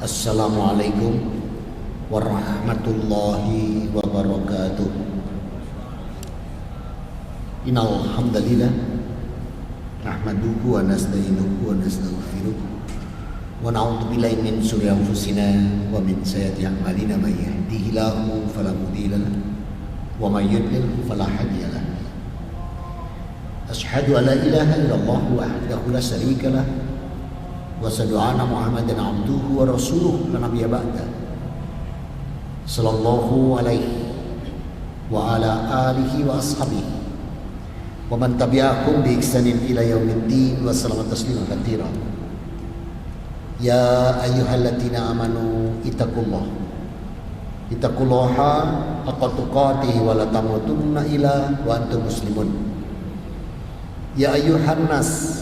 Assalamualaikum warahmatullahi wabarakatuh. Innal hamdalillah nahmaduhu wa nasta'inuhu wa nastaghfiruh wa na'udzu billahi min shururi anfusina wa min sayyiati a'malina may yahdihillahu fala mudilla lahu wa may yudlil fala hadiya lahu. Asyhadu an la ilaha illallah wahdahu la syarika lahu wa asyhadu anna Muhammadan abduhu wa rasuluh la nabiyya ba'da. Sallallahu alaihi wa ala alihi wa ashabihi wa man tabi'ahum bi ihsanin ila yaumiddin wa salama tasliman katsira. Ya ayyuhalladzina amanu ittaqullaha haqqa tuqatih wa la tamutunna illa wa antum muslimun. Ya ayyuhan nas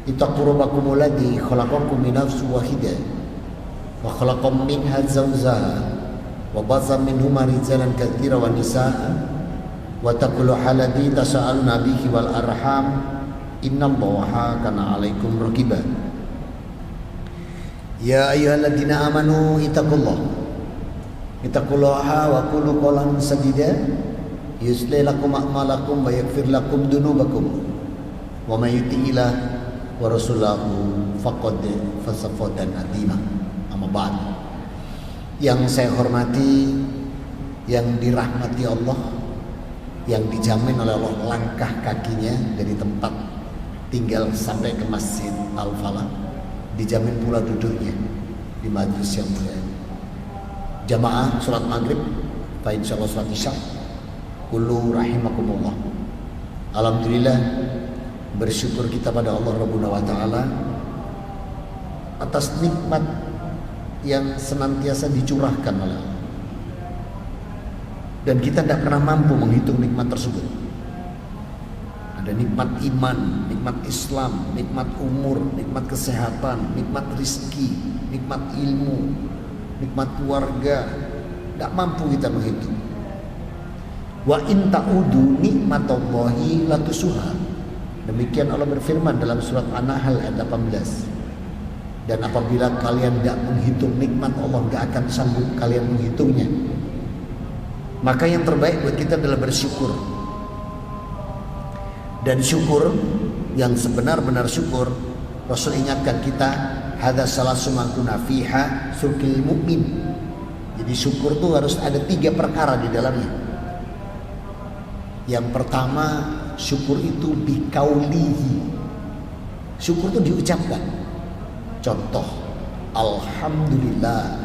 ittaqu rabbakumul ladzi khalaqakum min nafsin wahidah wa khalaqam minha zawjaha wa basa minhuma rijalan katsiran wa nisaa'a wa taqullaha alladzi tasaaluna bihi wal arham innallaha kana 'alaikum raqiba. Ya ayyuhalladzina amanu ittaqullaha wa qulu qawlan sadida yuslih lakum a'malakum wa yaghfir lakum dhunubakum wa may yuti'illah wa rasulahu faqad fasafatan atima. Amma ba'd. Yang saya hormati, yang dirahmati Allah, yang dijamin oleh Allah langkah kakinya dari tempat tinggal sampai ke Masjid Al-Falah, dijamin pula duduknya di majlis yang mulia. Jamaah salat maghrib, fa insyaallah salat isya, kullu rahimakumullah. Alhamdulillah, bersyukur kita pada Allah Rabbuna wa Ta'ala atas nikmat yang senantiasa dicurahkan oleh Allah, dan kita tidak pernah mampu menghitung nikmat tersebut. Ada nikmat iman, nikmat Islam, nikmat umur, nikmat kesehatan, nikmat rizki, nikmat ilmu, nikmat keluarga. Tidak mampu kita menghitung. Wa in ta'udu nikmatallahi latusuha. Demikian Allah berfirman dalam surat An-Nahl ayat 18. Dan apabila kalian tidak menghitung nikmat Allah, tidak akan sanggup kalian menghitungnya. Maka yang terbaik buat kita adalah bersyukur. Dan syukur yang sebenar-benar syukur, Rasul ingatkan kita, hadza salasu man kunna fiha sulkil mu'min. Jadi syukur itu harus ada 3 perkara di dalamnya. Yang pertama, syukur itu bikaulihi. Syukur itu diucapkan. Contoh, alhamdulillah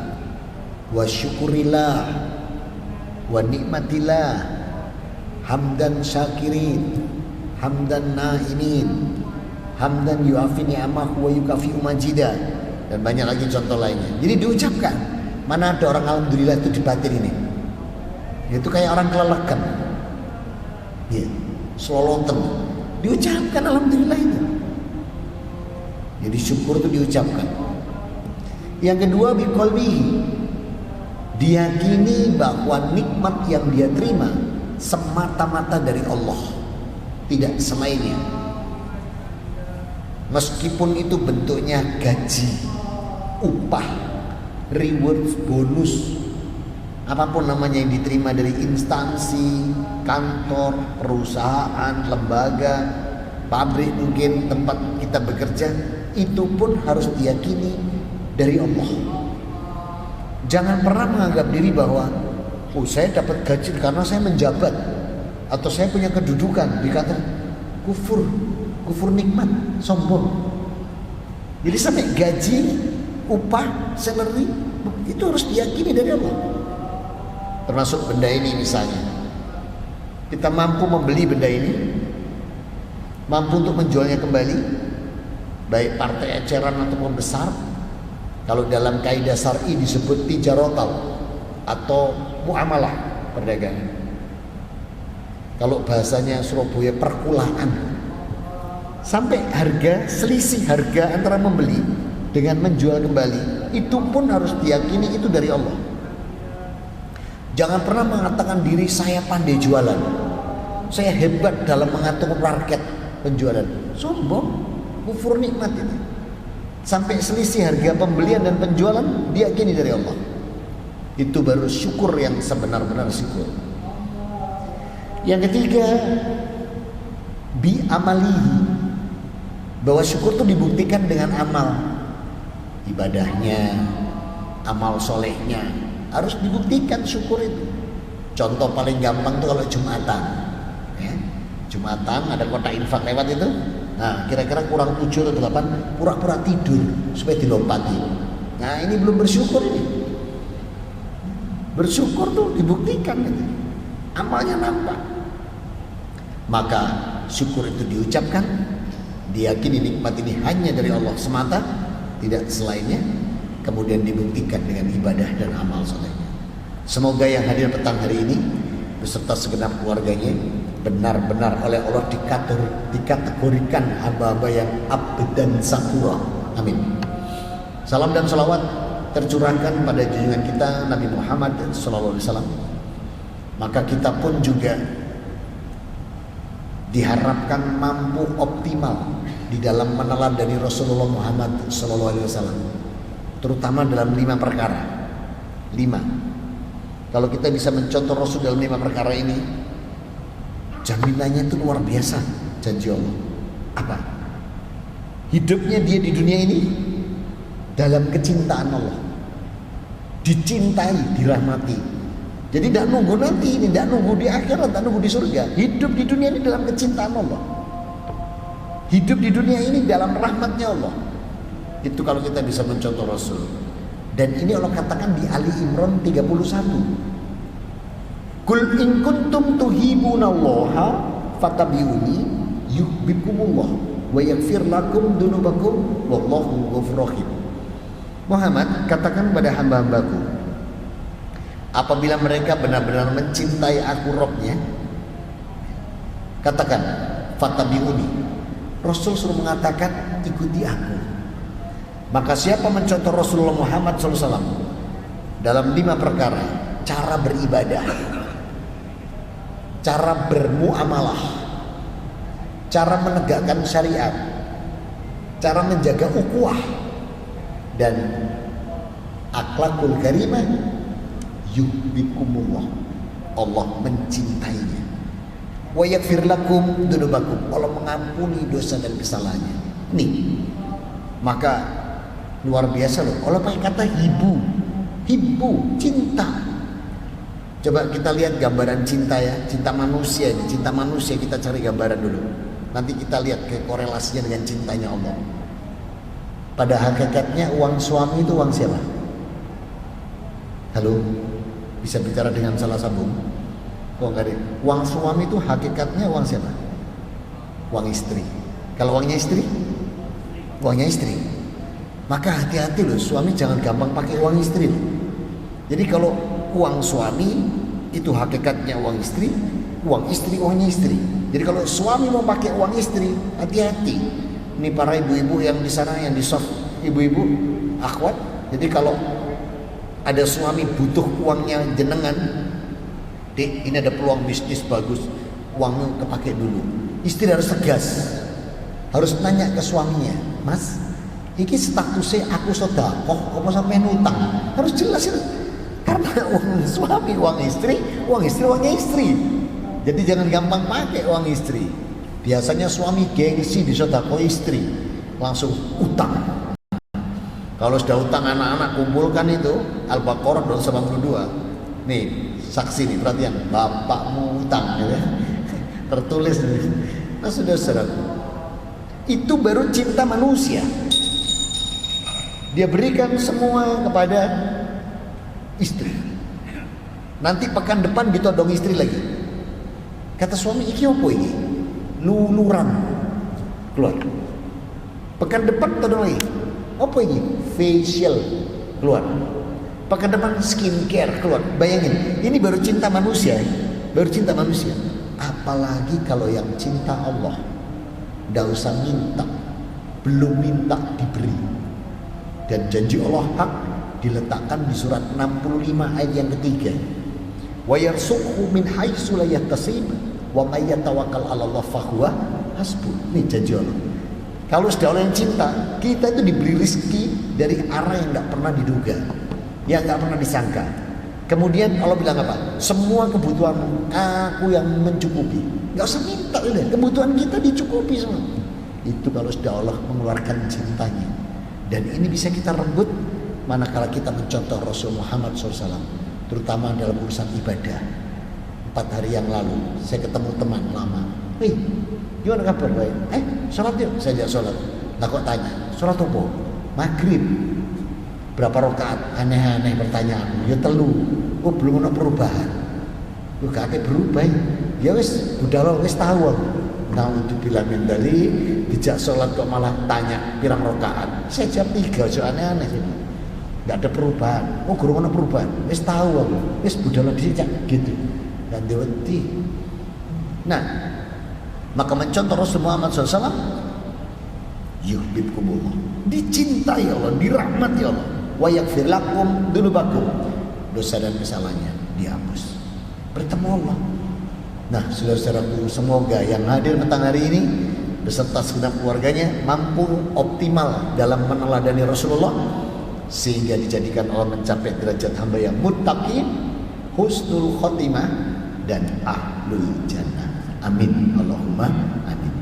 wa syukurillah wa nikmatillah hamdan syakirin hamdan na'imin hamdan yuafi ni'amahu wa yukafi'u majidah, dan banyak lagi contoh lainnya. Jadi diucapkan. Mana ada orang alhamdulillah itu di batin ini? Itu kayak orang kelelekan. Ya, seloloten. Diucapkan alhamdulillah itu. Jadi syukur itu diucapkan. Yang kedua, biqalbihi. Diyakini bahwa nikmat yang dia terima semata-mata dari Allah, tidak selainnya. Meskipun itu bentuknya gaji, upah, reward, bonus, apapun namanya yang diterima dari instansi, kantor, perusahaan, lembaga, pabrik mungkin tempat kita bekerja, itu pun harus diyakini dari Allah. Jangan pernah menganggap diri bahwa saya dapat gaji karena saya menjabat atau saya punya kedudukan, dikata kufur nikmat, sombong. Jadi sampai gaji, upah, salary itu harus diyakini dari Allah. Termasuk benda ini misalnya, kita mampu membeli benda ini, mampu untuk menjualnya kembali, baik partai eceran ataupun besar. Kalau dalam kaidah syar'i disebut tijarotal atau muamalah, perdagangan. Kalau bahasanya Surabaya, perkulaan. Sampai harga, selisih harga antara membeli dengan menjual kembali, itu pun harus diyakini itu dari Allah. Jangan pernah mengatakan diri saya pandai jualan, saya hebat dalam mengatur market penjualan. Sombong, kufur nikmat itu. sampai selisih harga pembelian dan penjualan diyakini dari Allah. Itu baru syukur yang sebenar-benar syukur. Yang ketiga, bi amalihi, bahwa syukur itu dibuktikan dengan amal ibadahnya, amal solehnya, harus dibuktikan syukur itu. Contoh paling gampang tuh kalau Jumatan, ya. Jumatan ada kotak infak lewat itu. Nah, kira-kira kurang 7 atau 8 pura-pura tidur supaya dilompati. Nah, ini belum bersyukur ini. Bersyukur tuh dibuktikan gitu. Amalnya nampak. Maka syukur itu diucapkan, diyakini nikmat ini hanya dari Allah semata, tidak selainnya, kemudian dibuktikan dengan ibadah dan amal solehnya. Semoga yang hadir petang hari ini beserta segenap keluarganya benar-benar oleh Allah dikategorikan hamba-hamba yang abdan sakura. Amin. Salam dan salawat tercurahkan pada junjungan kita Nabi Muhammad SAW. Maka kita pun juga diharapkan mampu optimal di dalam meneladani Rasulullah Muhammad SAW, terutama dalam 5 perkara. 5. Kalau kita bisa mencontoh Rasul dalam 5 perkara ini, jaminannya itu luar biasa, janji Allah. Apa? Hidupnya dia di dunia ini dalam kecintaan Allah, dicintai, dirahmati. Jadi tidak nunggu nanti ini, tidak nunggu di akhirat, tidak nunggu di surga. Hidup di dunia ini dalam kecintaan Allah, hidup di dunia ini dalam rahmatnya Allah. Itu kalau kita bisa mencontoh Rasul. Dan ini Allah katakan di Ali Imran 31. Kul in kuntum tuhibunallaha fattabi'uni yuhibbukumullah wa yaghfir lakum dzunubakum wallahu ghafurur rahim. Muhammad, katakan pada hamba-hambaku, apabila mereka benar-benar mencintai aku Rabbnya, katakan fattabi'uni. Rasul suruh mengatakan ikuti aku. Maka siapa mencontoh Rasulullah Muhammad SAW dalam 5 perkara, cara beribadah, cara bermuamalah, cara menegakkan syariat, cara menjaga ukhuwah, dan akhlakul karimah, yuhibbukumullah, Allah mencintainya. Wa yaghfir lakum dzunubakum, Allah mengampuni dosa dan kesalahannya. Nih, maka luar biasa loh. Allah pakai kata hibbu, cinta. Coba kita lihat gambaran cinta ya, cinta manusia ini, cinta manusia kita cari gambaran dulu. Nanti kita lihat ke korelasinya dengan cintanya Allah. Pada hakikatnya uang suami itu uang siapa? Halo, bisa bicara dengan salah sambung? Kok enggak ada? Uang suami itu hakikatnya uang siapa? Uang istri. Kalau uangnya istri? Uangnya istri. Maka hati-hati loh, suami jangan gampang pakai uang istri loh. Jadi kalau uang suami itu hakikatnya uang istri uangnya istri. Jadi kalau suami mau pakai uang istri, hati-hati. Ini para ibu-ibu yang di sana, yang di soft, ibu-ibu akhwat. Jadi kalau ada suami butuh uangnya jenengan, Dek, ini ada peluang bisnis bagus, uangnya kepake dulu. Istri harus tegas, harus nanya ke suaminya, Mas, iki statusnya aku sedekah apa sampai utang, harus jelasin. Karena uang suami uang istri uangnya istri. Jadi jangan gampang pakai uang istri. Biasanya suami gengsi disedekah istri, langsung utang. Kalau sudah utang anak-anak kumpulkan itu Al-Baqarah 282. Nih saksi nih, perhatian, bapakmu utang ya. Tertulis nih. Nah saudara, itu baru cinta manusia. Dia berikan semua kepada istri. Nanti pekan depan ditodong istri lagi. Kata suami, iki opo iki? Luluran keluar. Pekan depan todong lagi. Apa ini? Facial keluar. Pekan depan skincare keluar. Bayangin, ini baru cinta manusia. Baru cinta manusia. Apalagi kalau yang cinta Allah, nggak usah minta, belum minta diberi. Dan janji Allah hak diletakkan di surat 65 ayat yang ketiga. Wa yarzuqhu min haitsu la yahtasib wa may yatawakkal 'ala Allah fahuwa hasbuh. Ini janji Allah. Kalau sudah Allah yang cinta, kita itu diberi rezeki dari arah yang tidak pernah diduga, yang tidak pernah disangka. Kemudian Allah bilang apa? Semua kebutuhan aku yang mencukupi. Gak usah minta, udah. Kebutuhan kita dicukupi semua. Itu kalau sudah Allah mengeluarkan cintanya. Dan ini bisa kita rebut manakala kita mencontoh Rasul Muhammad SAW, terutama dalam urusan ibadah. 4 hari yang lalu saya ketemu teman lama. Gimana kabar? Baik. Sholat yuk. Saya ajak sholat. Nah kok tanya, sholat apa? Maghrib. Berapa rakaat? Aneh-aneh pertanyaan. Ya telu. Oh belum ada perubahan. Lu gak ada berubah. Ya wis, budal wis tahu. Nah untuk bilang dari dijak sholat kok malah tanya pirang rakaat. Saya jawab 3. So aneh-aneh sih. Gak ada perubahan. Oh guru mana perubahan? Wis tahu aku. Wis budal dijak gitu. Dan diweti. Nah, maka mencontoh Rasul Muhammad SAW, yuhibbukumullah, dicintai Allah, dirahmati Allah, wa yaghfir lakum dzunubakum, dosa dan kesalahannya dihapus, bertemu Allah. Nah, saudara-saudaraku, semoga yang hadir petang hari ini beserta segenap keluarganya mampu optimal dalam meneladani Rasulullah sehingga dijadikan Allah mencapai derajat hamba yang muttaqin, husnul khotimah dan ahlul jannah. Amin, Allahumma amin.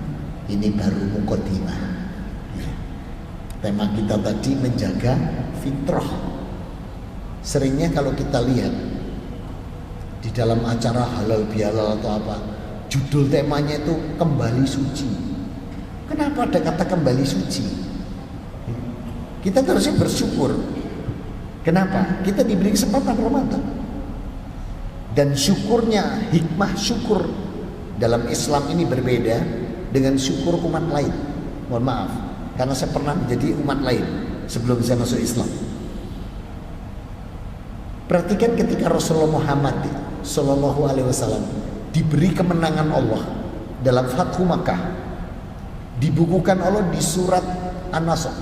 Ini baru muqaddimah. Tema kita tadi menjaga fitrah. Seringnya kalau kita lihat di dalam acara halal bihalal atau apa, judul temanya itu kembali suci. Kenapa ada kata kembali suci? Kita harusnya bersyukur. Kenapa? Kita diberi kesempatan Ramadan. Dan syukurnya, hikmah syukur dalam Islam ini berbeda dengan syukur umat lain. Mohon maaf, karena saya pernah menjadi umat lain sebelum saya masuk Islam. Perhatikan ketika Rasulullah Muhammad Sallallahu Alaihi Wasallam diberi kemenangan Allah dalam Fathu Makkah, dibukukan Allah di surat An-Nasr,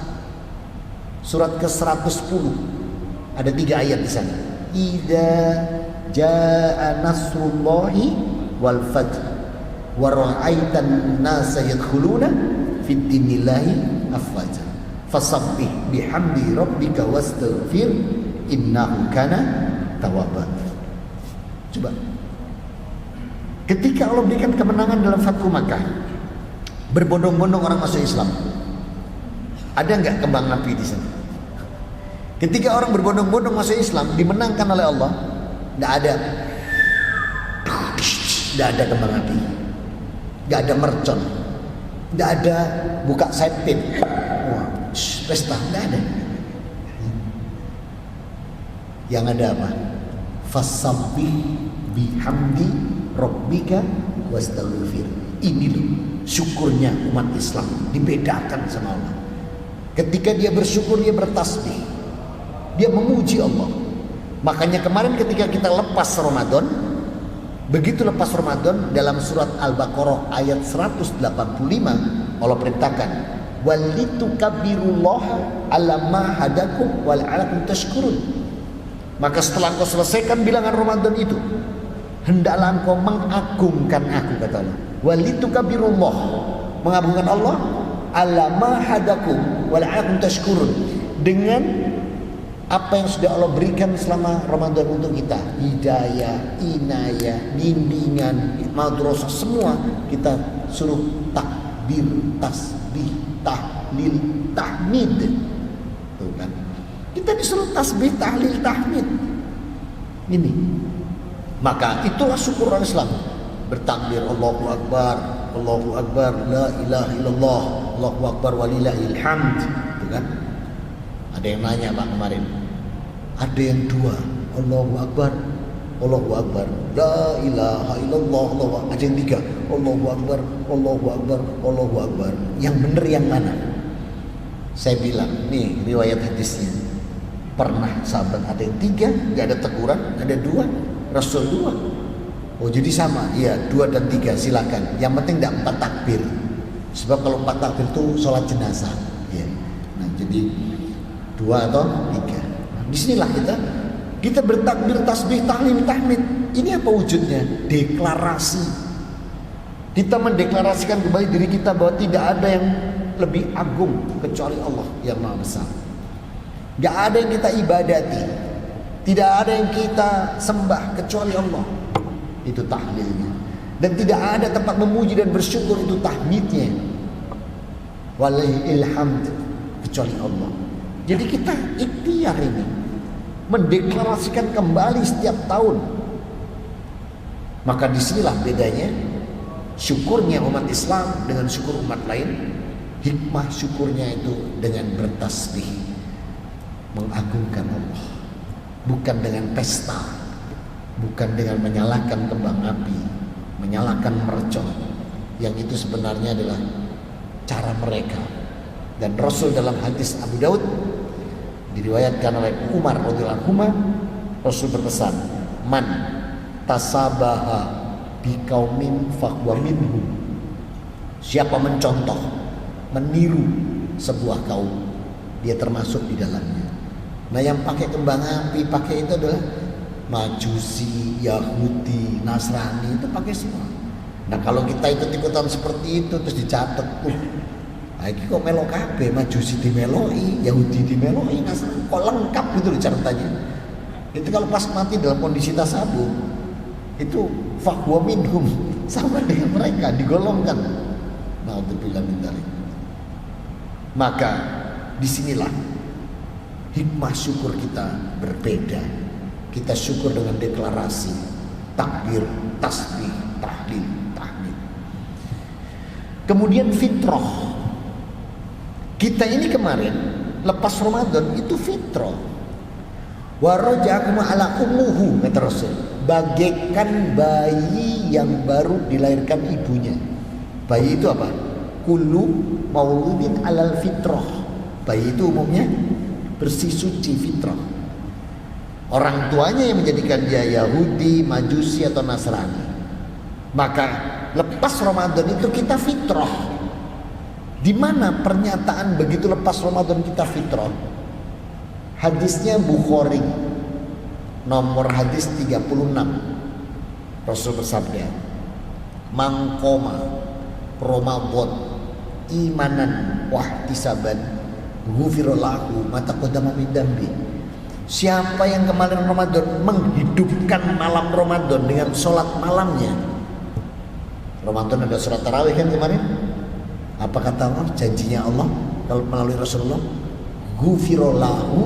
surat ke-110. Ada 3 ayat di sana. Idza jaa nasrullahi wal fath wa ra'aitan nasa yadkhuluna fid dinillahi afwaja fasabbih bihamdi rabbika wastaghfir innahu kana tawwaba. Coba, ketika Allah berikan kemenangan dalam Fathu Makkah, berbondong-bondong orang masuk Islam. Ada enggak kembang api di sana? Ketika orang berbondong-bondong masuk Islam, dimenangkan oleh Allah, enggak ada. Enggak ada kembang api. Enggak ada mercon. Enggak ada buka side pin. Wah, pesta enggak ada. Yang ada apa? Fasabbih bihamdi rabbika wastaghfir. Ini loh syukurnya umat Islam, dibedakan sama Allah. Ketika dia bersyukur, dia bertasbih, dia memuji Allah. Makanya kemarin ketika kita lepas Ramadan, begitu lepas Ramadan, dalam surat Al-Baqarah ayat 185 Allah perintahkan, walitukabbirullaha ala ma hadakum wa la'allakum tashkurun. Maka setelah engkau selesaikan bilangan Ramadan itu, hendaklah engkau mengagungkan aku, kata Allah. Walitukabirullah, mengagungkan Allah, ala ma hadakum wa la'allakum tashkurun, dengan apa yang sudah Allah berikan selama Ramadan untuk kita, hidayah, inayah, bimbingan, madrasah, semua kita suruh takbir, tasbih, tahlil, tahmid. Tuh kan, kita disuruh tasbih, tahlil, tahmid. Ini, maka itulah syukur orang Islam. Bertakbir, Allahu Akbar, Allahu Akbar, la ilaha illallah, Allahu Akbar walillahil hamd. Itu kan. Ada yang nanya Pak kemarin, ada yang 2, Allahu Akbar, Allahu Akbar, la ilaha illallah, Allahu Akbar. Ada yang 3, Allahu Akbar, Allahu Akbar, Allahu Akbar. Yang benar yang mana? Saya bilang, nih riwayat hadisnya. Pernah sahabat ada yang 3, gak ada teguran, ada 2, Rasul 2. Oh jadi sama, iya 2 dan 3 silakan. Yang penting tidak 4 takbir. Sebab kalau 4 takbir itu sholat jenazah. Ya. Nah jadi 2 atau 3. Nah, disinilah kita bertakbir, tasbih, tahlil, tahmid. Ini apa wujudnya? Deklarasi. Kita mendeklarasikan kembali diri kita bahwa tidak ada yang lebih agung kecuali Allah yang Maha Besar. Gak ada yang kita ibadati, tidak ada yang kita sembah kecuali Allah. Itu tahlilnya. Dan tidak ada tempat memuji dan bersyukur, itu tahmidnya. Walillahil hamd, kecuali Allah. Jadi kita ikhtiar ini mendeklarasikan kembali setiap tahun. Maka disinilah bedanya syukurnya umat Islam dengan syukur umat lain. Hikmah syukurnya itu dengan bertasbih, mengagungkan Allah, bukan dengan pesta, bukan dengan menyalakan kembang api, menyalakan mercon, yang itu sebenarnya adalah cara mereka. Dan Rasul dalam hadis Abu Daud diriwayatkan oleh Umar radhiyallahu anhu, Rasul berpesan, man tasabaha biqaumin fahuwa minhum. Siapa mencontoh, meniru sebuah kaum, dia termasuk di dalamnya. Nah, yang pakai kembang api, pakai itu adalah Majusi, Yahudi, Nasrani, itu pakai semua. Nah, kalau kita ikut-ikutan seperti itu terus dicatat, iki kok melo kabeh, Majusi dimeloi, Yahudi dimeloi, Nasrani kok lengkap gitu loh catatannya. Itu kalau pas mati dalam kondisi tasabbuh, itu fahuwa minhum, sama dengan mereka, digolongkan. Na'udzubillah min dzalik. Maka disinilah hikmah syukur kita berbeda. Kita syukur dengan deklarasi, takbir, tasbih, tahlil, tahmid. Kemudian fitrah. Kita ini kemarin lepas Ramadan itu fitrah. Wa raja'akum ala ummuhu, kata Rasul, bagaikan bayi yang baru dilahirkan ibunya. Bayi itu apa? Kullu mauludin alal fitrah. Bayi itu umumnya bersih suci, fitrah. Orang tuanya yang menjadikan dia Yahudi, Majusi atau Nasrani. Maka lepas Ramadan itu kita fitrah. Di mana pernyataan begitu lepas Ramadan kita fitrah? Hadisnya Bukhari, nomor hadis 36. Rasul bersabda, mangkoma Ramadan imanan wahtisaban ghufirallahu ma taqaddama min dambi. Siapa yang kemarin Ramadan menghidupkan malam Ramadan dengan sholat malamnya. Ramadan ada sholat tarawih kan kemarin? Apa kata Allah? Janjinya Allah kalau melalui Rasulullah, ghufirallahu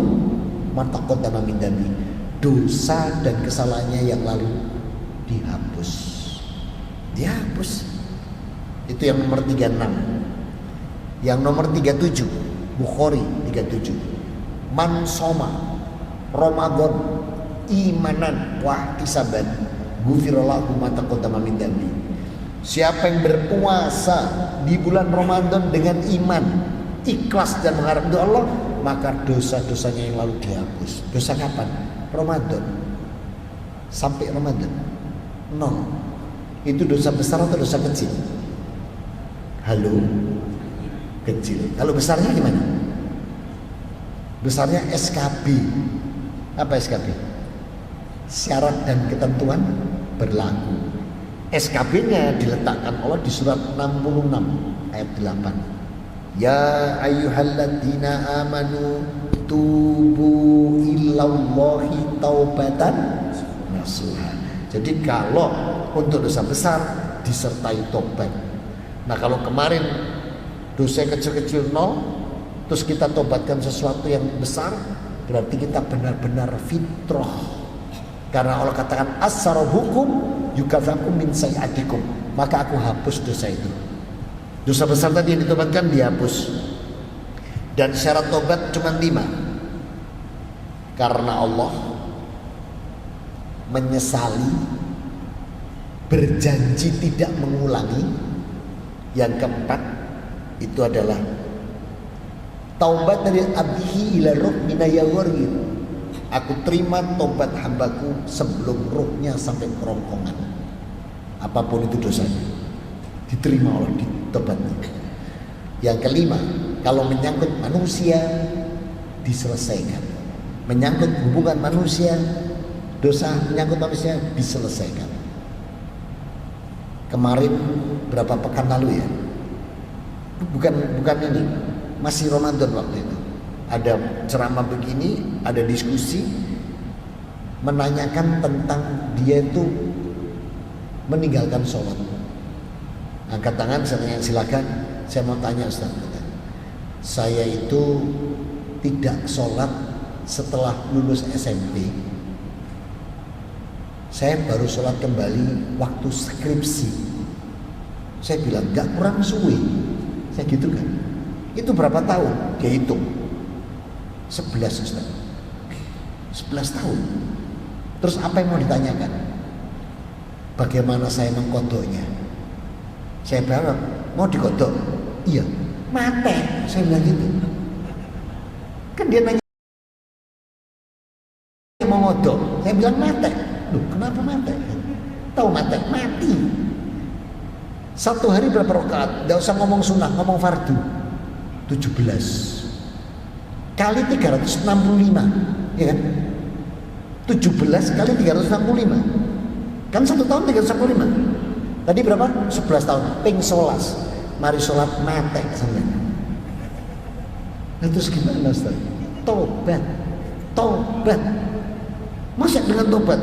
ma taqaddama min dambi. Dosa dan kesalahannya yang lalu dihapus. Dihapus. Itu yang nomor 36. Yang nomor 37, Bukhari 37. Man soma Ramadan imanan wahtisaban ghufirallahu ma taqaddama min dambi. Siapa yang berpuasa di bulan Ramadan dengan iman, ikhlas dan mengharap doa Allah, maka dosa-dosanya yang lalu dihapus. Dosa kapan? Ramadan. Sampai Ramadan. Nol. Itu dosa besar atau dosa kecil? Halo, kecil. Kalau besarnya gimana? Besarnya SKB. Apa SKB? Syarat dan ketentuan berlaku. SKB-nya diletakkan Allah di surat 66 ayat 8. Ya ayyuhalladzina amanu tubu ilallahi taubatan nasuha. Jadi kalau untuk dosa besar disertai tobat. Nah, kalau kemarin dosa kecil-kecil nol, terus kita tobatkan sesuatu yang besar, berarti kita benar-benar fitrah. Karena Allah katakan as-sarahukum yukafakum min sayiatikum, maka aku hapus dosa itu. Dosa besar tadi yang ditobatkan dihapus. Dan syarat tobat cuma 5. Karena Allah menyesali, berjanji tidak mengulangi. Yang keempat itu adalah taubat dari abdihi ila ruh minayawari. Aku terima tobat hambaku sebelum ruhnya sampai kerongkongan. Apapun itu dosanya, diterima oleh tobatnya. Yang kelima, kalau menyangkut manusia diselesaikan. Menyangkut hubungan manusia, dosa menyangkut manusia diselesaikan. Kemarin berapa pekan lalu ya, bukan ini, masih Ramadan waktu itu. Ada ceramah begini, ada diskusi menanyakan tentang dia itu meninggalkan sholat. Angkat tangan, saya tanya, silakan. Saya mau tanya Ustaz. Saya itu tidak sholat setelah lulus SMP. Saya baru sholat kembali waktu skripsi. Saya bilang gak kurang suwe. Saya gitu kan. Itu berapa tahun? Dia hitung 11 Ustaz. 11 tahun. Terus apa yang mau ditanyakan? Bagaimana saya mengkodoknya? Saya bilang, mau dikodok? Iya. Mate. Saya bilang gitu. Kan dia nanya mau ngodok. Saya bilang mate. Loh, kenapa mate? Tahu mate? Mati. Satu hari berapa rakaat? Tidak usah ngomong sunnah, ngomong fardu. 17 kali 365, ya kan? 17 kali 365. Kan 1 tahun 365. Tadi berapa? 11 tahun. Ping 11. Mari sholat mate sampean. Nah, terus gimana Ustaz? Tobat. Tobat. Masa dengan tobat?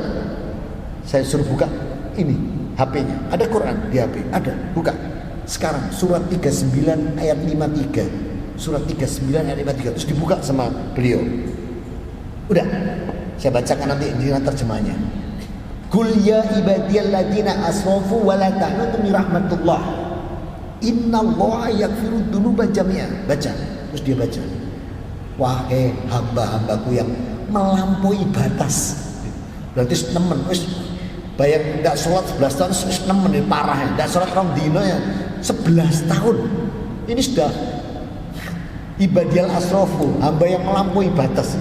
Saya suruh buka ini HP-nya. Ada Quran di HP. Ada. Buka. Sekarang surat 39 ayat 53. Surat 39 ayat 53. Terus dibuka sama beliau. Udah. Saya bacakan nanti di terjemahnya. Qul ya ibadiyalladzina asrafu wa la taqnatu min rahmatullah. Innallaha yaghfiru dzunuba jami'a. Baca. Terus dia baca. Wahai hamba-hambaku yang melampaui batas. Berarti nemen wis bayang ndak sholat 11 tahun wis nemen parah ya. Ndak sholat rong dino ya 11 tahun. Ini sudah ibadiyal asrafu, hamba yang melampaui batas.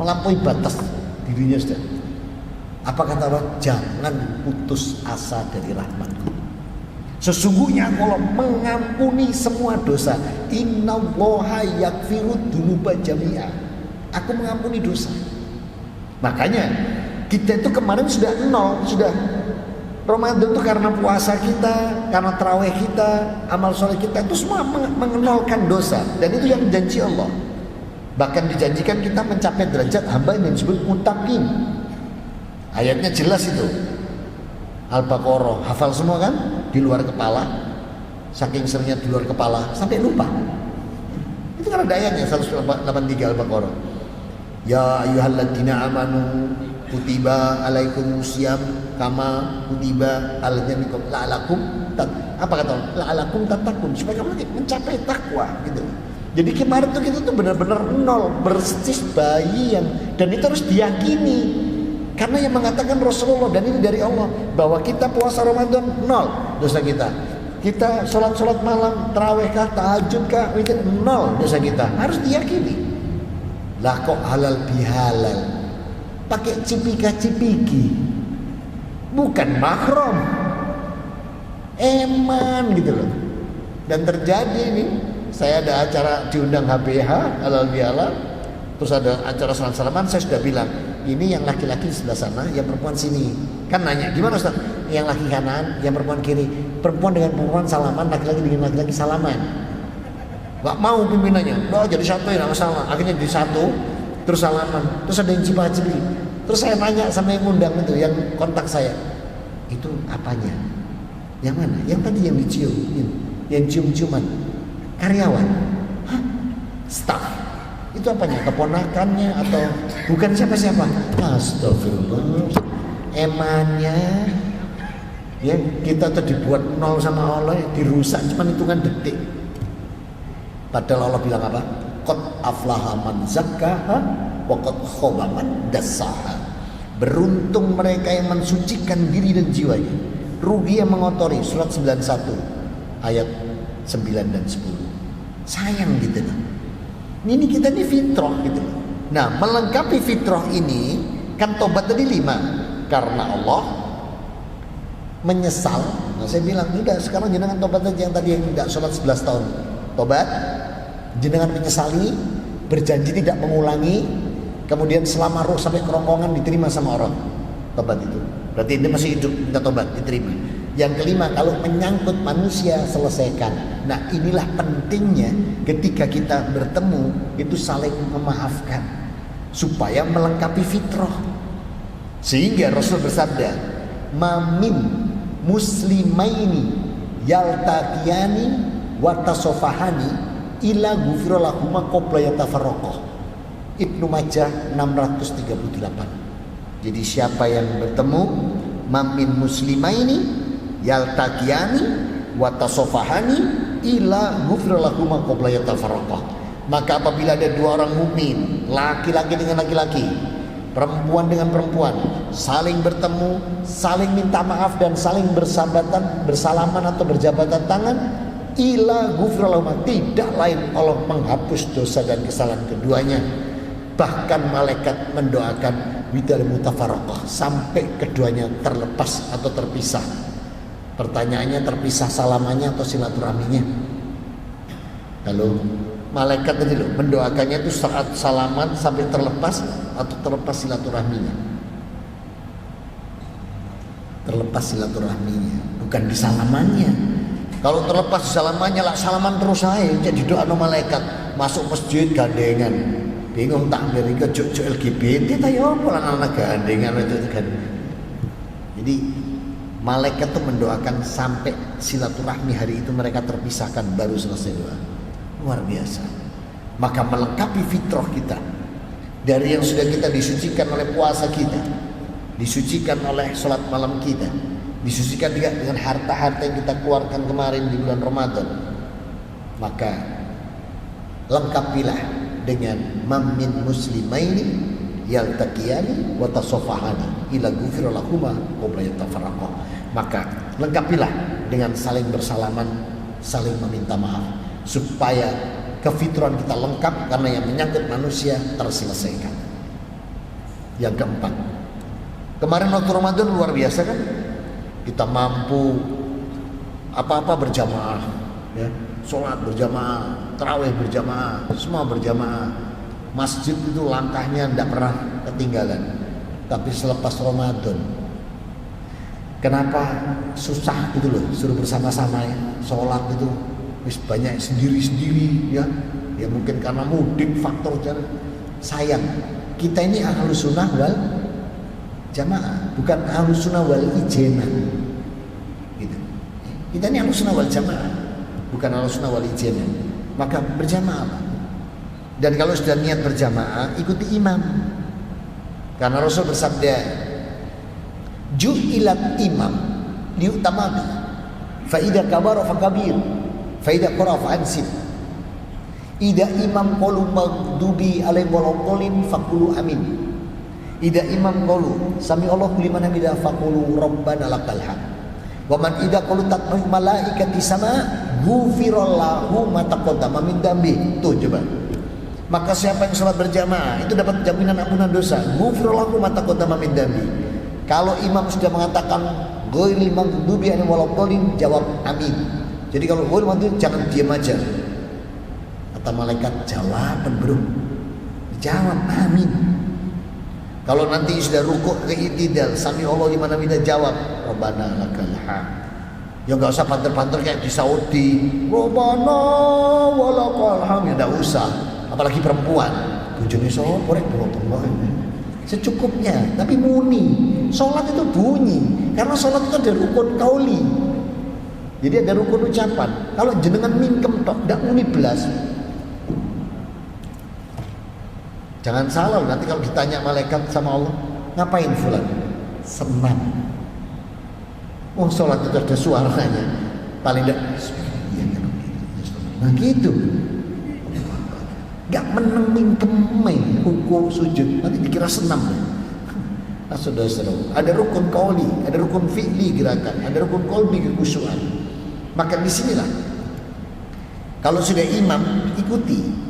Melampaui batas dirinya sudah. Apa kata Allah? Jangan putus asa dari rahmatku. Sesungguhnya Allah mengampuni semua dosa. Innallaha yaghfiru dzunuba jami'a. Aku mengampuni dosa. Makanya kita itu kemarin sudah nol, sudah Ramadan itu karena puasa kita, karena tarawih kita, amal soleh kita itu semua mengenolkan dosa, dan itu yang janji Allah. Bahkan dijanjikan kita mencapai derajat hamba yang disebut muttaqin. Ayatnya jelas itu. Al-Baqarah hafal semua kan? Di luar kepala. Saking seringnya di luar kepala sampai lupa. Itu kan ada ayatnya 183 Al-Baqarah. Ya ayyuhalladzina amanu kutiba alaikumusiyam kama kutiba aladzina la'alakum apa kata Allah? La'alakum tattaqun, supaya kamu mencapai takwa gitu. Jadi kemarin tuh kita tuh benar-benar nol, persis bayi yang, dan itu harus diyakini. Karena yang mengatakan Rasulullah, dan ini dari Allah, bahwa kita puasa Ramadan nol dosa kita. Kita sholat malam, tarawih kah, tahajud kah, witir, nol dosa kita. Harus diyakini. Lah kok halal bihalal, pakai cipika-cipiki, bukan mahram, eman gitu loh. Dan terjadi nih, saya ada acara diundang HBH halal bihalal, terus ada acara salam-salaman, saya sudah bilang, ini yang laki-laki sebelah sana, yang perempuan sini. Kan nanya, gimana Ustaz? Yang laki kanan, yang perempuan kiri. Perempuan dengan perempuan salaman, laki-laki dengan laki-laki salaman. Gak mau pimpinannya, jadi satu ya, gak masalah. Akhirnya jadi satu, terus salaman. Terus ada yang cipa-cipi. Terus saya nanya sama yang ngundang itu, yang kontak saya, itu apanya? Yang mana? Yang tadi yang dicium, yang cium-ciuman. Karyawan? Hah? Staff? Itu apanya? Keponakannya atau bukan siapa-siapa? Astagfirullah. Emannya, ya kita tuh dibuat nol sama Allah, dirusak cuma hitungan detik. Padahal Allah bilang apa? Qad aflaha man zakkaha wa qad khaba man dassaha. Beruntung mereka yang mensucikan diri dan jiwanya, rugi yang mengotori. Surat 91 ayat 9 dan 10. Sayang gitu loh. Ini kita ini fitrah gitu loh. Nah, melengkapi fitrah ini kan tobat tadi 5. Karena Allah menyesal. Nah, saya bilang udah sekarang jenengan tobat aja, yang tadi yang tidak sholat 11 tahun. Tobat, jenengan menyesali, berjanji tidak mengulangi, kemudian selama roh sampai kerongkongan diterima sama orang. Tobat itu. Berarti dia masih hidup, minta tobat, diterima. Yang kelima, kalau menyangkut manusia selesaikan. Nah, inilah pentingnya ketika kita bertemu itu saling memaafkan supaya melengkapi fitrah. Sehingga Rasul bersabda, "Mamin muslimaini yaltaqiyani wa tasofahani ila ghufira lahuma qabla yatafarraqah." Ibnu Majah 638. Jadi siapa yang bertemu mamin muslimaini yaltaqiyani wa tasofahani ila ghufira lahuma qabla yatafarraqah. Maka apabila ada dua orang mukmin, laki-laki dengan laki-laki, perempuan dengan perempuan, saling bertemu, saling minta maaf dan saling bersalaman atau berjabatan tangan, ila ghufira lahuma, tidak lain Allah menghapus dosa dan kesalahan keduanya. Bahkan malaikat mendoakan bidal mutafarraqah, sampai keduanya terlepas atau terpisah. Pertanyaannya, terpisah salamannya atau silaturahminya? Kalau malaikat tadi loh mendoakannya itu saat salaman sampai terlepas atau terlepas silaturahminya? Terlepas silaturahminya, bukan di salamannya. Kalau terlepas di salamannya lah salaman terus aja, jadi doa no malaikat. Masuk masjid gandengan, bingung tak beri ke LGBT, tayo apa anak gandengan itu kan. Jadi malaikat itu mendoakan sampai silaturahmi hari itu mereka terpisahkan baru selesai doa. Luar biasa. Maka melengkapi fitrah kita dari yang sudah kita disucikan oleh puasa kita, disucikan oleh sholat malam kita, disucikan juga dengan harta-harta yang kita keluarkan kemarin di bulan Ramadan. Maka lengkapilah dengan mamin muslimaini yaltaqiyani wa tasofahani ila ghufira lahuma qabla yatafarraqah. Maka lengkapilah dengan saling bersalaman, saling meminta maaf, supaya kefitrahan kita lengkap karena yang menyangkut manusia terselesaikan. Yang keempat, kemarin waktu Ramadan luar biasa kan, kita mampu apa-apa berjamaah, ya, sholat berjamaah, tarawih berjamaah, semua berjamaah. Masjid itu langkahnya tidak pernah ketinggalan. Tapi selepas Ramadan, kenapa susah gitu loh, suruh bersama-sama ya, sholat itu wis banyak sendiri-sendiri ya. Ya mungkin karena mudik faktor dan sayang. Kita ini ahlus sunnah wal jamaah, bukan ahlus sunnah wal ijena. Gitu. Kita ini ahlus sunnah wal jamaah, bukan ahlus sunnah wal ijena. Maka berjamaah. Dan kalau sudah niat berjamaah, ikuti imam. Karena Rasul bersabda, ju'ilat imam liutamami, fa idza kabara fa kabir, fa idza qara fa ansib. Ida imam qalu maghdubi alaihi walaqolin faqulu amin. Ida imam qalu sami Allahu liman hamidah faqulu rabbana lakal hamd. Wa man ida qalu tatma'u malaikati sama ghufirallahu ma taqaddama min dambi. Tuh coba. Maka siapa yang sholat berjamaah itu dapat jaminan ampunan dosa. Ghufirallahu ma taqaddama min dambi. Kalau imam sudah mengatakan ghairil maghdubi alaihim walaqolin, jawab amin. Jadi kalau ghairil maghdubi jangan diam aja. Kata malaikat, jawaban bro, jawab amin. Kalau nanti sudah rukuk ke i'tidal, sami Allah liman hamidah, jawab rabbana lakal hamd. Ya enggak usah panter-panter kayak di Saudi, rabbana walakal hamd, ya enggak usah. Apalagi perempuan, bojone sapa rek boro-boro. Secukupnya, tapi muni. Salat itu bunyi, karena salat itu ada rukun kauli. Jadi ada rukun ucapan. Kalau jenengan mingkem tok, ndak muni belas. Jangan salah, nanti kalau ditanya malaikat sama Allah, ngapain fulan? Senam. Oh, sholat itu ada suaranya. Paling tidak, nah gitu. Gak meneng kemeng, hukum sujud, nanti dikira senam. Nah, saudara-saudara, ada rukun qauli, ada rukun fi'li gerakan, ada rukun qalbi kekhusyuan. Maka disinilah, kalau sudah imam, ikuti.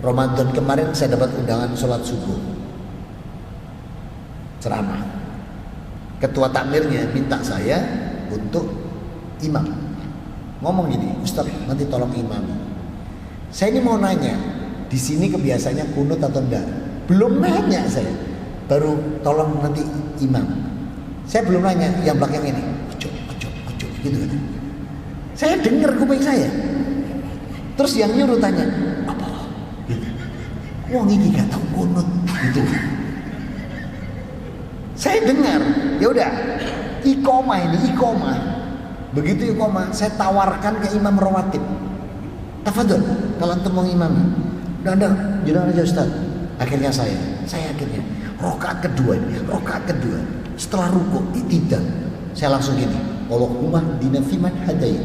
Ramadan kemarin saya dapat undangan sholat subuh, ceramah. Ketua takmirnya minta saya untuk imam. Ngomong gini, Ustaz nanti tolong imam. Saya ini mau nanya, di sini kebiasaannya kunut atau enggak? Belum nanya saya, baru tolong nanti imam. Saya belum nanya, yang belakang ini, ojo, gitu kan. Saya dengar kuping saya. Terus yang nyuruh tanya, apa? Gitu. Wong iki gak tahu kunut, gitu. Saya dengar, ya udah, iqomah. Begitu iqomah, saya tawarkan ke imam rawatib. Tafadhol, kalau antum mau imami. Udah, jangan aja Ustaz. Akhirnya saya akhirnya rakaat kedua. Setelah rukuk, tidak. Saya langsung gini, Allahumma hdina fiman hadait,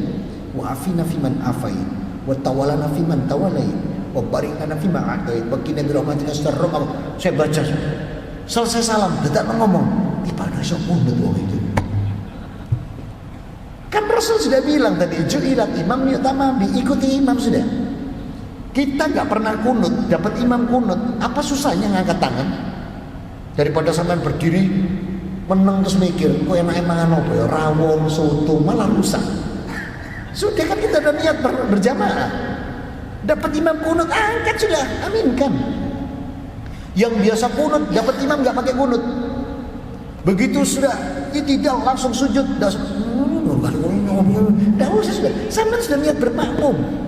wa afina fiman afait, wa tawallana fiman tawallait, wa barik lana fima atait, wa qina bi rahmatika syarra ma. Saya baca. Selesai salam, tidak ngomong. Ibadah iso kunut wong itu. Kan Rasul sudah bilang tadi, ju'ilat imam yu'tamam bi, ikuti imam sudah. Kita nggak pernah kunut, dapat imam kunut, apa susahnya ngangkat tangan? Daripada sampean berdiri meneng terus mikir, kok enak mangan apa ya, rawon, soto, malah rusak. Sudah kan kita udah niat berjamaah. Dapat imam kunut, angkat sudah, aminkan. Yang biasa kunut, dapat imam nggak pakai kunut. Begitu sudah, tidak langsung sujud, tidak usah sudah. Sampean sudah niat bermakmum.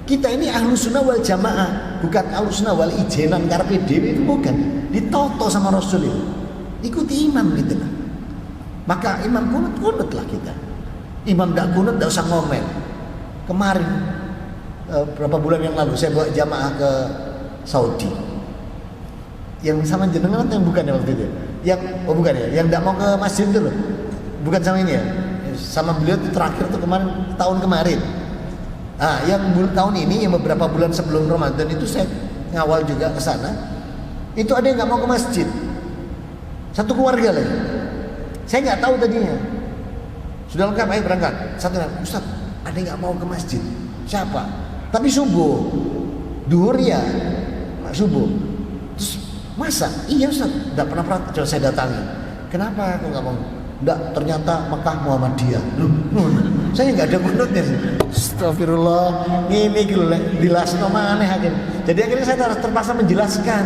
Kita ini ahlus sunnah wal jamaah, bukan ahlus sunnah wal ijenan karpe dewi, itu bukan. Ditoto sama Rasul itu. Ikuti imam gitu lah. Maka imam kunut lah kita. Imam tidak kunut tidak usah ngomel. Kemarin berapa bulan yang lalu saya bawa jamaah ke Saudi. Yang sama jenengan atau yang bukan ya waktu itu? Yang bukan ya, yang tidak mau ke masjid itu loh. Bukan sama ini ya. Sama beliau itu terakhir tuh tahun kemarin. Nah, yang tahun ini, yang beberapa bulan sebelum Ramadan itu saya ngawal juga ke sana. Itu ada yang nggak mau ke masjid. Satu keluarga lagi. Saya nggak tahu tadinya. Sudah lengkap, ayo berangkat. Satu bilang, Ustaz, ada yang nggak mau ke masjid. Siapa? Tapi subuh, duhur ya, subuh. Terus masa? Iya Ustaz, nggak pernah coba saya datangi. Kenapa aku nggak mau? Nggak, ternyata Mekah Muhammadiyah. Saya nggak ada kunutnya sih. Astagfirullah, ini gila, dilasno maneh akhirnya. Jadi akhirnya saya terpaksa menjelaskan.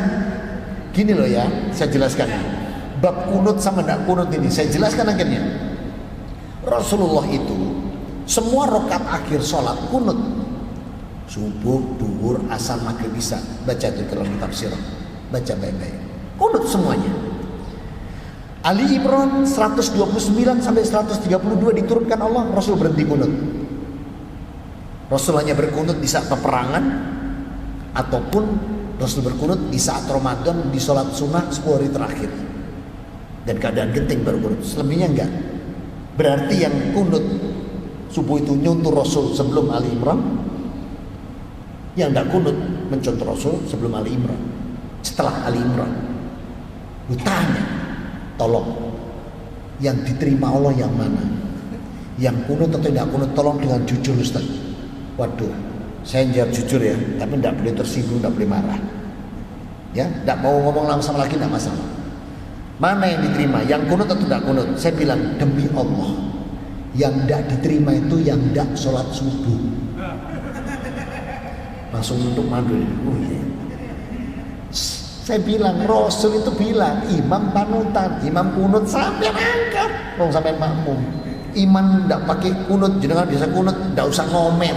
Gini loh ya, saya jelaskan. Bab kunut sama nggak kunut ini, saya jelaskan akhirnya. Rasulullah itu semua rakaat akhir sholat kunut. Subuh, duhur, asar, maghrib, isya. Baca itu kalau kitab sirah. Baca baik-baik. Kunut semuanya. Ali Imran 129 sampai 132 diturunkan Allah, Rasul berhenti kunut. Rasul hanya berkunut di saat peperangan, ataupun Rasul berkunut di saat Ramadan di sholat sunnah 10 hari terakhir. Dan keadaan genting baru kunut, selebihnya enggak. Berarti yang kunut subuh itu nyuntur Rasul sebelum Ali Imran, yang enggak kunut mencontoh Rasul sebelum Ali Imran, setelah Ali Imran. Lu tanya, tolong yang diterima Allah yang mana? Yang kunut atau tidak kunut? Tolong dengan jujur Ustaz. Waduh, saya jawab jujur ya, tapi tidak boleh tersinggung, tidak boleh marah. Ya, tidak mau ngomong langsung lagi tidak masalah. Mana yang diterima? Yang kunut atau tidak kunut? Saya bilang demi Allah, yang tidak diterima itu yang tidak sholat subuh. Langsung untuk mandu. Oh iya. Saya bilang, Rasul itu bilang, imam panutan, imam kunut sampai angkat, mau sampai makmum. Imam tidak pakai kunut, jenengan biasa kunut, tidak usah ngomel.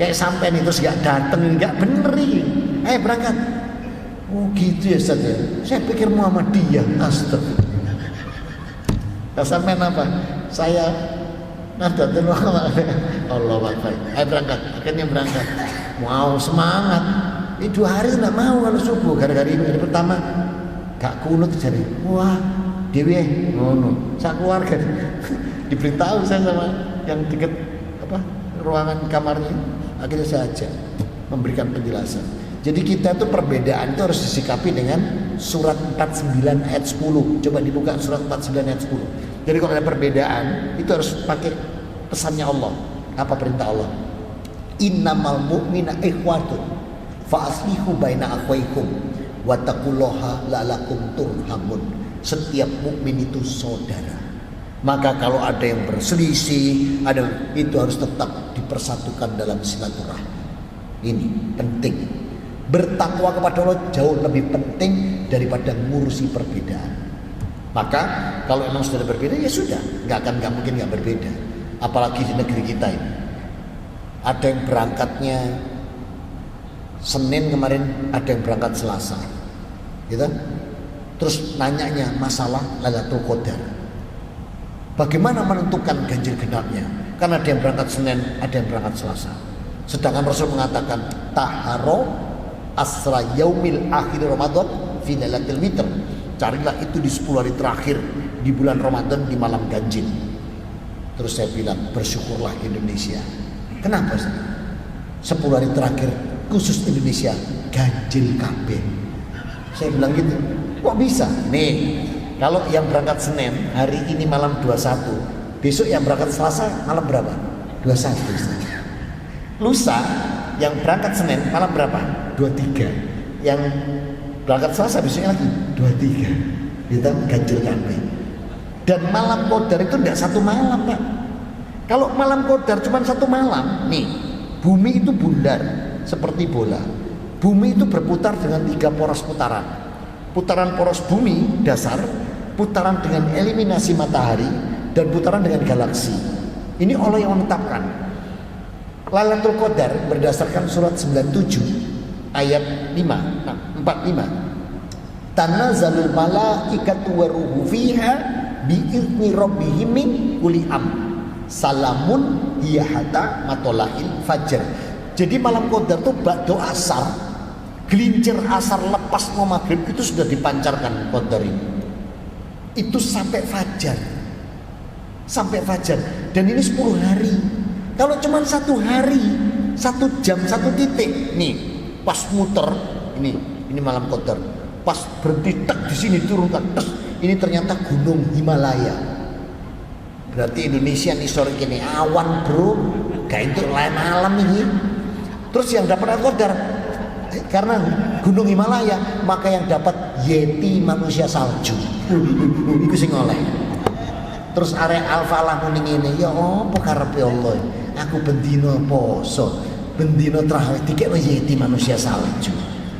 Kayak sampai nih terus gak dateng, gak bener ini. Ayo berangkat. Oh gitu ya Ustaz ya. Saya pikir Muhammadiyah, astagfirullah. Gak sampai apa? Saya Nahdlatul Ulama. Allah Akbar. Ayo berangkat. Akhirnya berangkat. Wow, semangat. Ini 2 hari nggak mau kalau subuh. Gara-gara ini hari pertama gak kunut jadi. Wah, dewe ngono. Saya keluarga diberitahu saya sama yang tiket ruangan kamarnya. Akhirnya saya ajak memberikan penjelasan. Jadi kita tuh perbedaan itu harus disikapi dengan surat 49 ayat 10. Coba dibuka surat 49 ayat 10. Jadi kalau ada perbedaan itu harus pakai pesannya Allah. Apa perintah Allah? Innamal mu'mina ikhwatun fa aslihu baina akhwaikum wattaqullaha la'allakum turhamun. Setiap mukmin itu saudara. Maka kalau ada yang berselisih, itu harus tetap dipersatukan dalam silaturahmi. Ini penting. Bertakwa kepada Allah jauh lebih penting daripada ngurusi perbedaan. Maka kalau memang sudah berbeda ya sudah, nggak mungkin nggak berbeda. Apalagi di negeri kita ini. Ada yang berangkatnya Senin kemarin, ada yang berangkat Selasa, gitu. Terus nanyanya masalah Lailatul Qadar. Bagaimana menentukan ganjil genapnya? Karena ada yang berangkat Senin, ada yang berangkat Selasa. Sedangkan Rasul mengatakan taharo asra yaumil akhir Ramadan fi lailatul witr. Carilah itu di 10 hari terakhir di bulan Ramadan di malam ganjil. Terus saya bilang bersyukurlah Indonesia. Kenapa sih? 10 hari terakhir khusus Indonesia ganjil kabeh. Saya bilang gitu. Kok bisa? Nih, kalau yang berangkat Senin hari ini malam 21, besok yang berangkat Selasa malam berapa? 21. Lusa yang berangkat Senin malam berapa? 23. Yang berangkat Selasa besoknya lagi 23. Kita ganjil kabeh. Dan malam Qadar itu tidak satu malam, Pak. Kalau malam Qadar cuma satu malam, nih, bumi itu bundar seperti bola. Bumi itu berputar dengan 3 poros putaran. Putaran poros bumi dasar, putaran dengan eliminasi matahari, dan putaran dengan galaksi. Ini Allah yang menetapkan. Lailatul Qadar berdasarkan surat 97 ayat 45. Tanazzalul malaikatu waruhu fiha bi'izni rabbihim min kulli am. Salamun hiya hatta matolahil fajar. Jadi malam Qadar itu ba'da asar, gelincir asar lepas mau maghrib itu sudah dipancarkan Qadar ini. Itu sampai fajar. Sampai fajar. Dan ini 10 hari. Kalau cuma 1 hari, 1 jam, 1 titik, nih, pas muter, ini malam Qadar. Pas berhenti tek di sini turunkan, ini ternyata gunung Himalaya. Berarti Indonesia nih sore ini awan, bro, gak itu lain alam ini. Terus yang dapat Qadar karena gunung Himalaya, maka yang dapat Yeti manusia salju. Iku sing oleh. Terus arek Al-Falah muni ngene, ya apa karepe Allah? Aku bendino poso, bendino traweh dikekno Yeti manusia salju.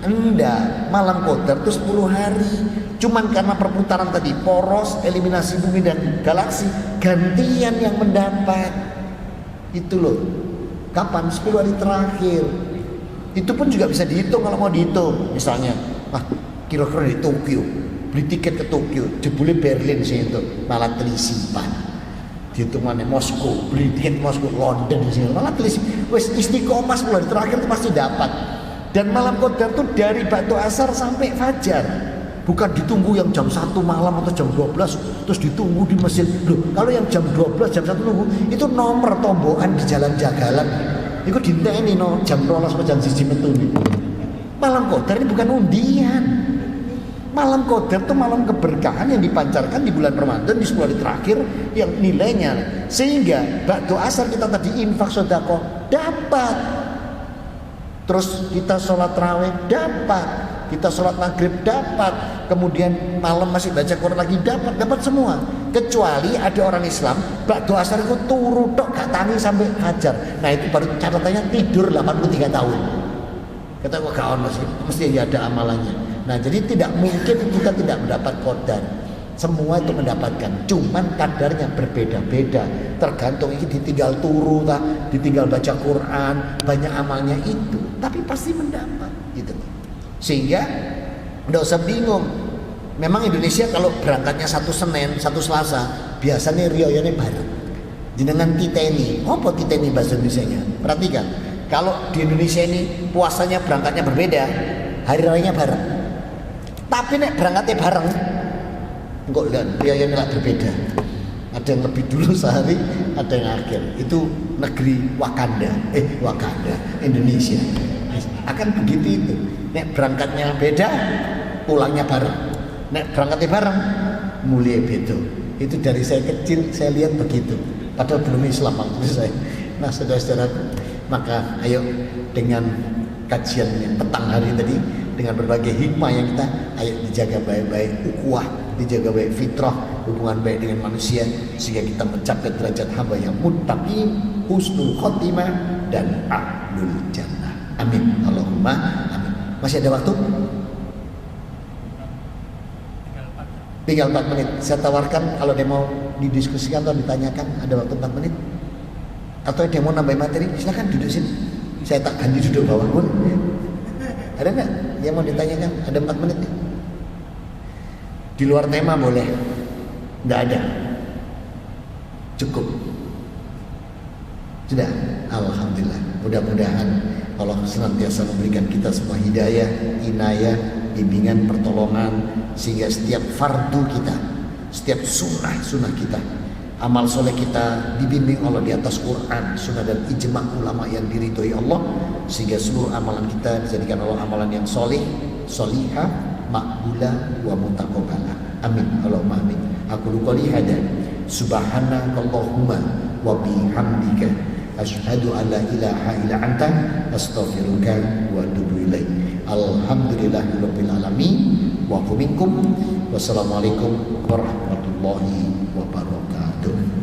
Enggak, malam Qadar itu 10 hari. Cuman karena perputaran tadi, poros, eliminasi bumi dan galaksi, gantian yang mendapat. Itu loh. Kapan? 10 hari terakhir. Itu pun juga bisa dihitung kalau mau dihitung. Misalnya, kira-kira di Tokyo, beli tiket ke Tokyo, jebule Berlin sih itu, malah telisipan. Dihitung mana Moskow, beli tiket Moskow, London sih, malah telisipan. Wes istiqomah 10 hari terakhir itu pasti dapat. Dan malam Qadar itu dari ba'da asar sampai fajar. Bukan ditunggu yang jam 1 malam atau jam 12 terus ditunggu di masjid. Loh, kalau yang jam 12 jam 1 nunggu itu nomor tombokan di jalan jagalan. Iku dinteni no jam 12 sampai jam 1 metu. Malam Qadar ini bukan undian. Malam Qadar itu malam keberkahan yang dipancarkan di bulan Ramadan di 10 hari terakhir yang nilainya. Sehingga ba'da asar kita tadi infak sedekah dapat. Terus kita sholat tarawih dapat, kita sholat maghrib dapat, kemudian malam masih baca Quran lagi dapat semua. Kecuali ada orang Islam ba'da asar itu turu tok gak tangi sampai fajar. Nah itu baru catatannya tidur 83 tahun. Kata kok gak ono sih, mesti ada amalannya. Nah jadi tidak mungkin kita tidak mendapat Qadar. Semua itu mendapatkan, cuman kadarnya berbeda-beda. Tergantung ini ditinggal turu, ditinggal baca Quran, banyak amalnya itu, tapi pasti mendapat gitu. Sehingga nggak usah bingung. Memang Indonesia kalau berangkatnya 1 Senin, 1 Selasa, biasanya riyoyane bareng. Jenengan titeni, apa titeni bahasa Indonesianya? Perhatikan, kalau di Indonesia ini puasanya berangkatnya berbeda, hari rayanya bareng. Tapi nek berangkatnya bareng, enggak lihat riyoyane lah berbeda. Ada yang lebih dulu sehari, ada yang akhir. Itu negeri Wakanda, Indonesia. Akan begitu itu. Nek berangkatnya beda, pulangnya bareng. Nek berangkatnya bareng, mulia beda. Itu dari saya kecil saya lihat begitu. Padahal belum Islam waktu saya. Nah saudara-saudaraku, maka ayo dengan kajian petang hari tadi, dengan berbagai hikmah yang kita, ayo dijaga baik-baik ukhuwah, dijaga baik fitrah, hubungan baik dengan manusia, sehingga kita mencapai derajat hamba yang muttaqin, husnul khotimah, dan ahlul jannah. Amin. Allahumma amin. Masih ada waktu? Tinggal 4 menit. Saya tawarkan kalau dia mau didiskusikan atau ditanyakan, ada waktu 4 menit. Atau dia mau nambah materi, silakan duduk sini. Saya tak ganti duduk bawah pun. Ada nggak yang mau ditanyakan? Ada 4 menit nih. Di luar tema boleh. Nggak ada. Cukup. Sudah. Alhamdulillah. Mudah-mudahan Allah senantiasa memberikan kita semua hidayah, inayah, bimbingan, pertolongan, sehingga setiap fardu kita, setiap sunnah kita, amal soleh kita dibimbing Allah di atas Quran, sunnah dan ijma' ulama yang diridhoi Allah, sehingga seluruh amalan kita dijadikan Allah amalan yang soleh, solihah, makbulah, wa mutaqabbalah. Amin. Allahumma amin. Aku qouli hada. Subhanakallahumma wa bihamdika asyhadu an la ilaha illa anta astaghfiruka wa atubu ilaik. Alhamdulillahirabbil alamin wa minkum. Wassalamualaikum warahmatullahi wabarakatuh.